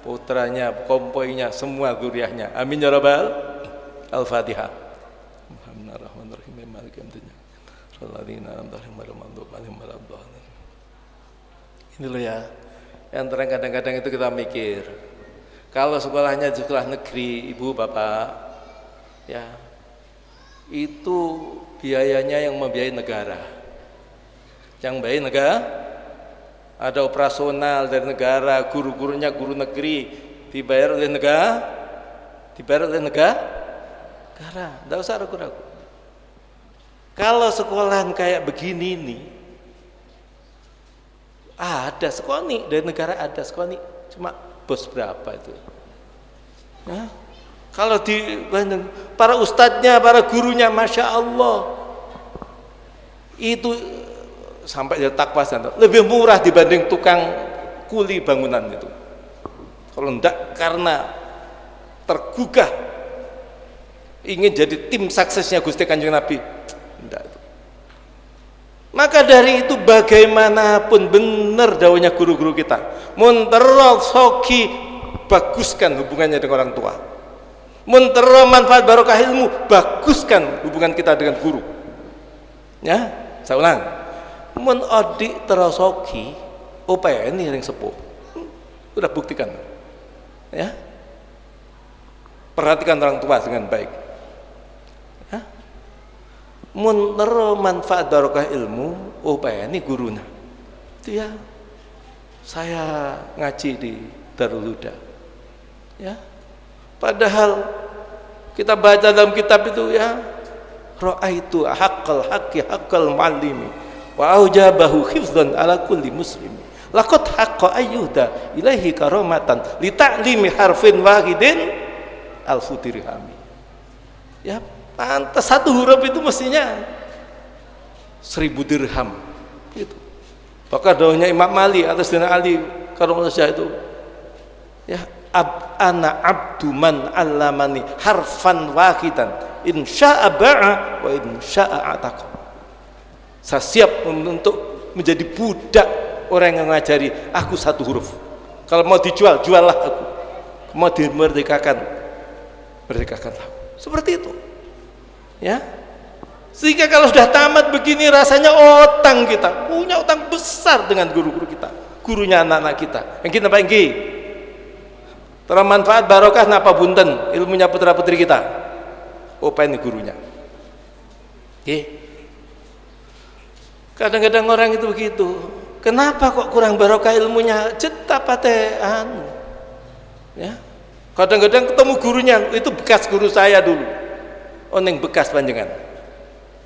putranya, kompoinya, semua zuriyahnya. Amin ya rabbal. Al-Fatihah. Ini loh ya, yang kadang-kadang itu kita mikir, kalau sekolahnya di sekolah negeri, ibu bapak ya, itu biayanya yang membiayai negara. Yang biayai negara, ada operasional dari negara, guru-gurunya guru negeri, dibayar oleh negara, tidak usah ragu-ragu. Kalau sekolahan kayak begini nih, ada sekoni dari negara, ada sekoni, cuma bos berapa itu ya? Kalau di Bandung, para ustadznya, para gurunya, masya Allah, itu sampai jadi takwa lebih murah dibanding tukang kuli bangunan itu. Kalau enggak karena tergugah ingin jadi tim suksesnya Gusti Kanjeng Nabi, enggak itu. Maka dari itu bagaimanapun benar dawuhnya guru-guru kita, munterol soki, baguskan hubungannya dengan orang tua. Munterol manfaat barokah ilmu, baguskan hubungan kita dengan guru. Ya, saya ulang. Mun odi terosoki, upaya ini yang sepuh. Sudah buktikan. Ya. Perhatikan orang tua dengan baik. Ya. Mun nero manfaat barokah ilmu, upaya ini guruna. Itu ya. Saya ngaji di Darul Huda. Ya. Padahal kita baca dalam kitab itu ya, ra'aitu haqqal haqqi haqqal muallimi wa aujabahu hifdzan ala kulli muslim laqad haqqa ayyuda ilaihi karamatan li ta'limi harfin wahidin al-futirhami. Ya, pantas satu huruf itu mestinya 1000 dirham gitu. Maka dawuhnya Imam Ali atas Sayyidina Ali karamallahu itu ya, ana abdu man allamani harfan wahidan in sya'a ba'a wa in sya'a ataqa. Saya siap untuk menjadi budak orang yang ngajari aku satu huruf. Kalau mau dijual, juallah aku. Mau dimerdekakan, merdekakanlah aku. Seperti itu ya. Sehingga kalau sudah tamat begini rasanya utang, kita punya utang besar dengan guru-guru kita, gurunya anak-anak kita. Yang kita pengki termanfaat barokah napa bunten ilmunya putra-putri kita. Apa ini gurunya? Oke. Kadang-kadang orang itu begitu. Kenapa kok kurang barokah ilmunya? Cetapatean. Ya. Kadang-kadang ketemu gurunya, itu bekas guru saya dulu. Oneng bekas panjenengan.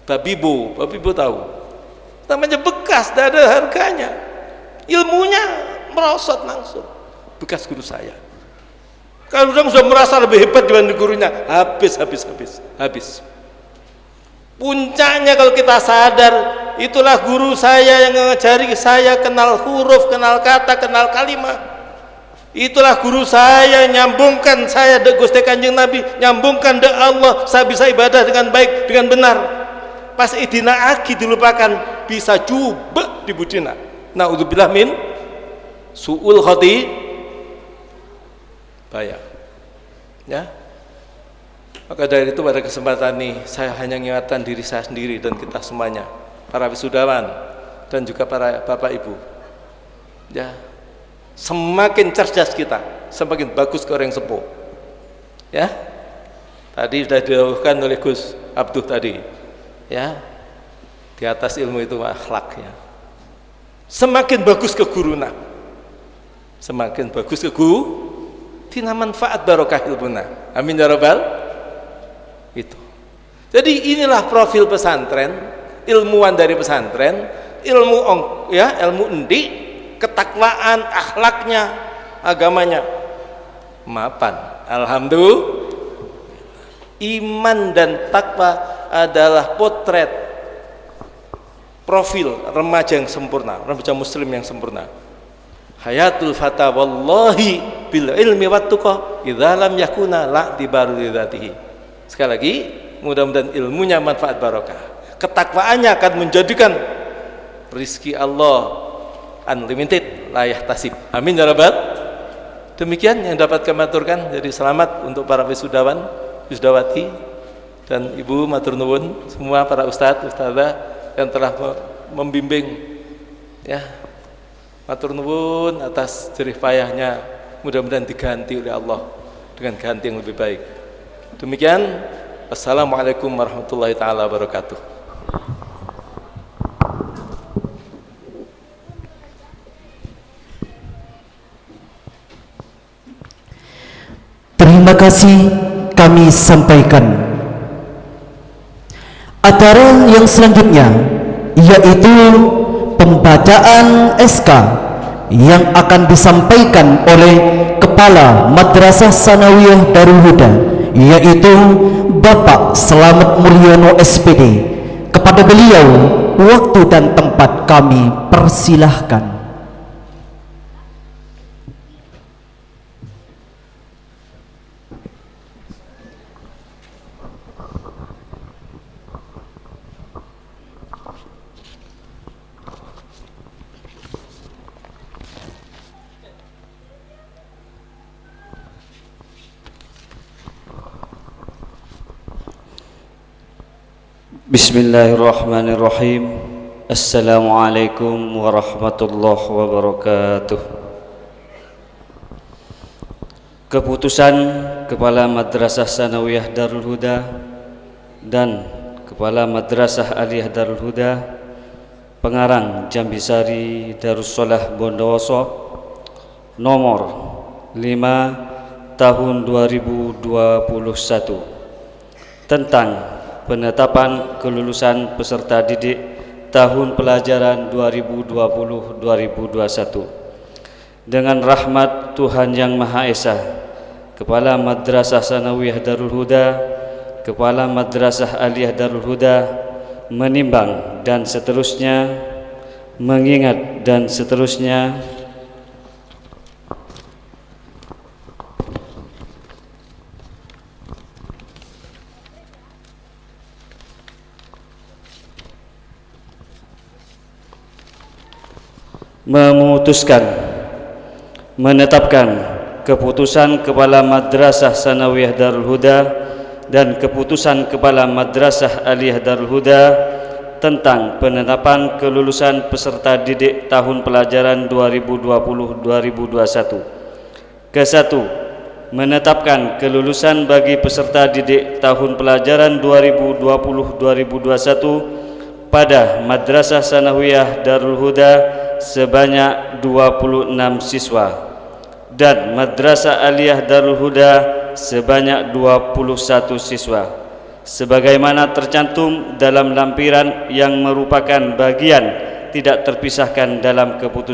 Babibo tahu. Namanya bekas, tidak ada harganya. Ilmunya merosot langsung. Bekas guru saya. Kalau orang sudah merasa lebih hebat dibanding gurunya, habis. Puncaknya kalau kita sadar, itulah guru saya yang mengajari saya kenal huruf, kenal kata, kenal kalimat. Itulah guru saya, nyambungkan saya dek Gusti Kanjeng Nabi, nyambungkan dek Allah, saya bisa ibadah dengan baik, dengan benar. Pas idina aki dilupakan, bisa coba dibudina. Naudzubillah min su'ul khati bayar. Ya. Maka dari itu pada kesempatan ini saya hanya mengingatkan diri saya sendiri dan kita semuanya, para wisudawan dan juga para bapak ibu. Ya. Semakin cerdas kita, semakin bagus ke orang sepuh. Ya. Tadi sudah didahulukan oleh Gus Abduh tadi. Ya. Di atas ilmu itu akhlak ya. Semakin bagus ke guruna. Semakin bagus ke guru, tina manfaat barokah ilmuna. Amin ya rabbal. Itu. Jadi inilah profil pesantren, ilmuwan dari pesantren, ilmu endi, ketakwaan, akhlaknya, agamanya mapan. Alhamdulillah. Iman dan takwa adalah potret profil remaja yang sempurna, remaja muslim yang sempurna. Hayatul fata wallahi bil ilmi wat tuqa idza lam yakuna la dibaru lidzatihi. Sekali lagi, mudah-mudahan ilmunya manfaat barokah. Ketakwaannya akan menjadikan rizki Allah unlimited, la yahtasib. Amin ya rabbal. Demikian yang dapat kami aturkan. Jadi selamat untuk para wisudawan, wisudawati dan ibu matur nuwun semua para ustadz, ustadzah yang telah membimbing ya. Matur nuwun atas jerih payahnya, mudah-mudahan diganti oleh Allah dengan ganti yang lebih baik. Demikian, assalamualaikum warahmatullahi taala wabarakatuh. Terima kasih kami sampaikan. Acara yang selanjutnya yaitu pembacaan SK yang akan disampaikan oleh Kepala Madrasah Sanawiyah Darul Huda, yaitu Bapak Slamet Mulyono SPD. Kepada beliau waktu dan tempat kami persilahkan. Bismillahirrahmanirrahim. Assalamualaikum warahmatullahi wabarakatuh. Keputusan Kepala Madrasah Sanawiyah Darul Huda dan Kepala Madrasah Aliyah Darul Huda, Pengarang Jambisari Darussalah Bondowoso, nomor 5 tahun 2021, tentang penetapan kelulusan peserta didik tahun pelajaran 2020-2021. Dengan rahmat Tuhan Yang Maha Esa, Kepala Madrasah Sanawiyah Darul Huda, Kepala Madrasah Aliyah Darul Huda menimbang dan seterusnya, mengingat dan seterusnya, memutuskan, menetapkan keputusan Kepala Madrasah Sanawiyah Darul Huda dan keputusan Kepala Madrasah Aliyah Darul Huda tentang penetapan kelulusan peserta didik tahun pelajaran 2020-2021. Ke-1, menetapkan kelulusan bagi peserta didik tahun pelajaran 2020-2021 pada Madrasah Sanawiyah Darul Huda sebanyak 26 siswa dan Madrasah Aliyah Darul Huda sebanyak 21 siswa, sebagaimana tercantum dalam lampiran yang merupakan bagian tidak terpisahkan dalam keputusan